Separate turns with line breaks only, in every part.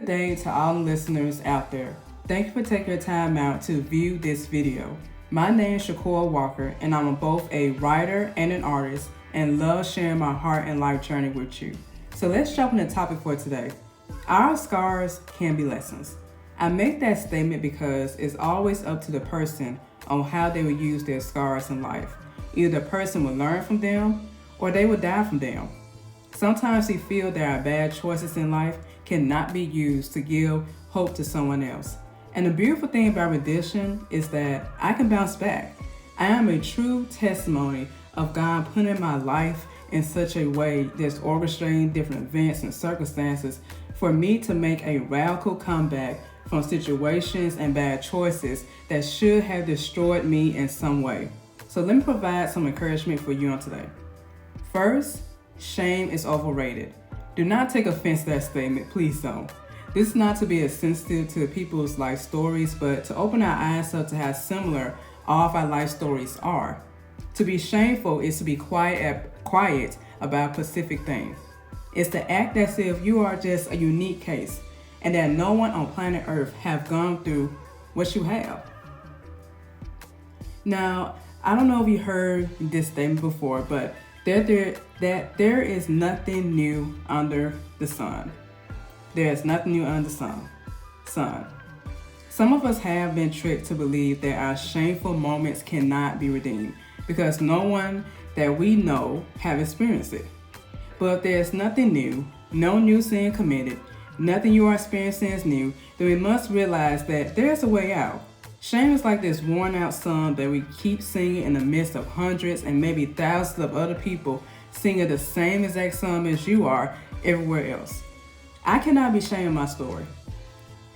day to all the listeners out there. Thank you for taking your time out to view this video. My name is Shakur Walker, and I'm both a writer and an artist, and love sharing my heart and life journey with you. So let's jump into the topic for today. Our scars can be lessons. I make that statement because it's always up to the person on how they will use their scars in life. Either the person will learn from them or they will die from them. Sometimes we feel that our bad choices in life cannot be used to give hope to someone else. And the beautiful thing about redemption is that I can bounce back. I am a true testimony of God putting my life in such a way that's orchestrating different events and circumstances for me to make a radical comeback from situations and bad choices that should have destroyed me in some way. So let me provide some encouragement for you on today. First, shame is overrated. Do not take offense to that statement, please don't. This is not to be as sensitive to people's life stories, but to open our eyes up to how similar all of our life stories are. To be shameful is to be quiet about a specific thing. It's to act as if you are just a unique case and that no one on planet Earth have gone through what you have. Now, I don't know if you heard this statement before, but there is nothing new under the sun. There is nothing new under the sun. Some of us have been tricked to believe that our shameful moments cannot be redeemed because no one that we know have experienced it. But if there's nothing new, no new sin committed, nothing you are experiencing is new, then we must realize that there's a way out. Shame is like this worn out song that we keep singing in the midst of hundreds and maybe thousands of other people singing the same exact song as you are everywhere else. I cannot be ashamed of my story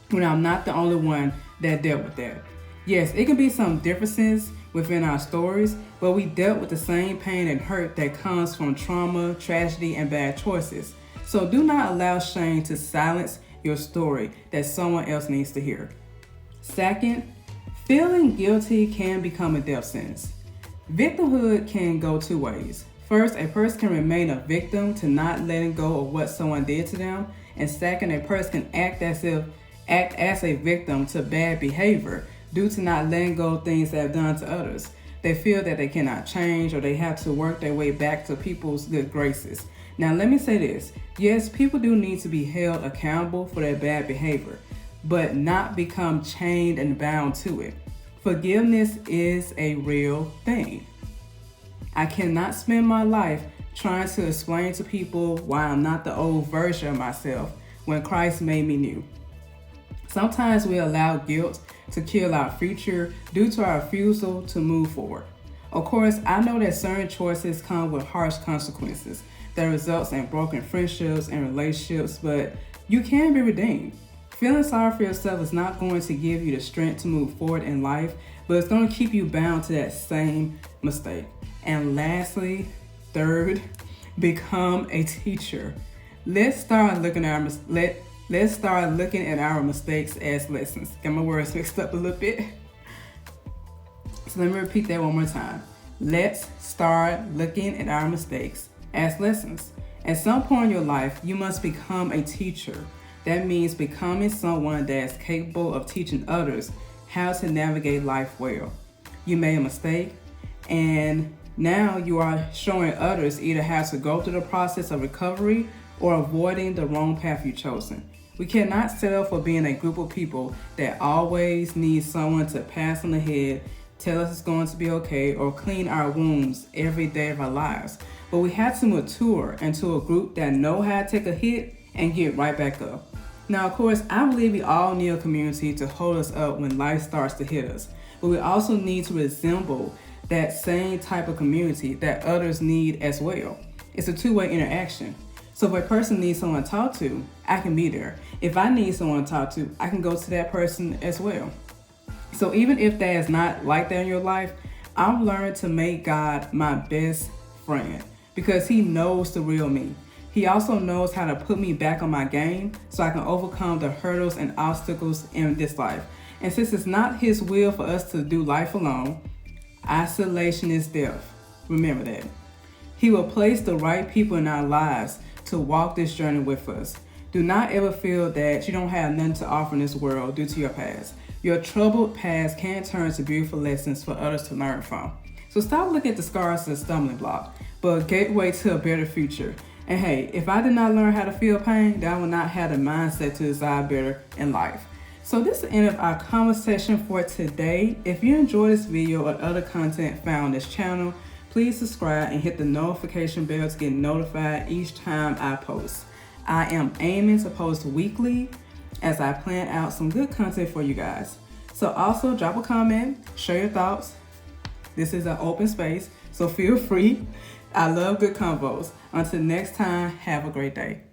when I'm not the only one that dealt with that. Yes, it can be some differences within our stories, but we dealt with the same pain and hurt that comes from trauma, tragedy, and bad choices. So do not allow shame to silence your story that someone else needs to hear. Second, feeling guilty can become a death sentence. Victimhood can go two ways. First, a person can remain a victim to not letting go of what someone did to them. And second, a person can act as a victim to bad behavior due to not letting go of things they have done to others. They feel that they cannot change or they have to work their way back to people's good graces. Now, let me say this. Yes, people do need to be held accountable for their bad behavior, but not become chained and bound to it. Forgiveness is a real thing. I cannot spend my life trying to explain to people why I'm not the old version of myself when Christ made me new. Sometimes we allow guilt to kill our future due to our refusal to move forward. Of course, I know that certain choices come with harsh consequences that results in broken friendships and relationships, but you can be redeemed. Feeling sorry for yourself is not going to give you the strength to move forward in life, but it's going to keep you bound to that same mistake. And lastly, third, become a teacher. Let's start looking at our mistakes as lessons. Got my words mixed up a little bit. So let me repeat that one more time. Let's start looking at our mistakes as lessons. At some point in your life, you must become a teacher. That means becoming someone that is capable of teaching others how to navigate life well. You made a mistake, and now you are showing others either how to go through the process of recovery or avoiding the wrong path you've chosen. We cannot settle for being a group of people that always need someone to pass on the head, tell us it's going to be okay, or clean our wounds every day of our lives. But we have to mature into a group that know how to take a hit and get right back up. Now, of course, I believe we all need a community to hold us up when life starts to hit us. But we also need to resemble that same type of community that others need as well. It's a two-way interaction. So if a person needs someone to talk to, I can be there. If I need someone to talk to, I can go to that person as well. So even if that is not like that in your life, I've learned to make God my best friend because he knows the real me. He also knows how to put me back on my game so I can overcome the hurdles and obstacles in this life. And since it's not his will for us to do life alone, isolation is death. Remember that. He will place the right people in our lives to walk this journey with us. Do not ever feel that you don't have nothing to offer in this world due to your past. Your troubled past can turn to beautiful lessons for others to learn from. So stop looking at the scars as a stumbling block, but a gateway to a better future. And hey, if I did not learn how to feel pain, then I would not have the mindset to desire better in life. So this is the end of our conversation for today. If you enjoyed this video or other content found on this channel, please subscribe and hit the notification bell to get notified each time I post. I am aiming to post weekly as I plan out some good content for you guys. So also drop a comment, share your thoughts. This is an open space, so feel free. I love good convos. Until next time, have a great day.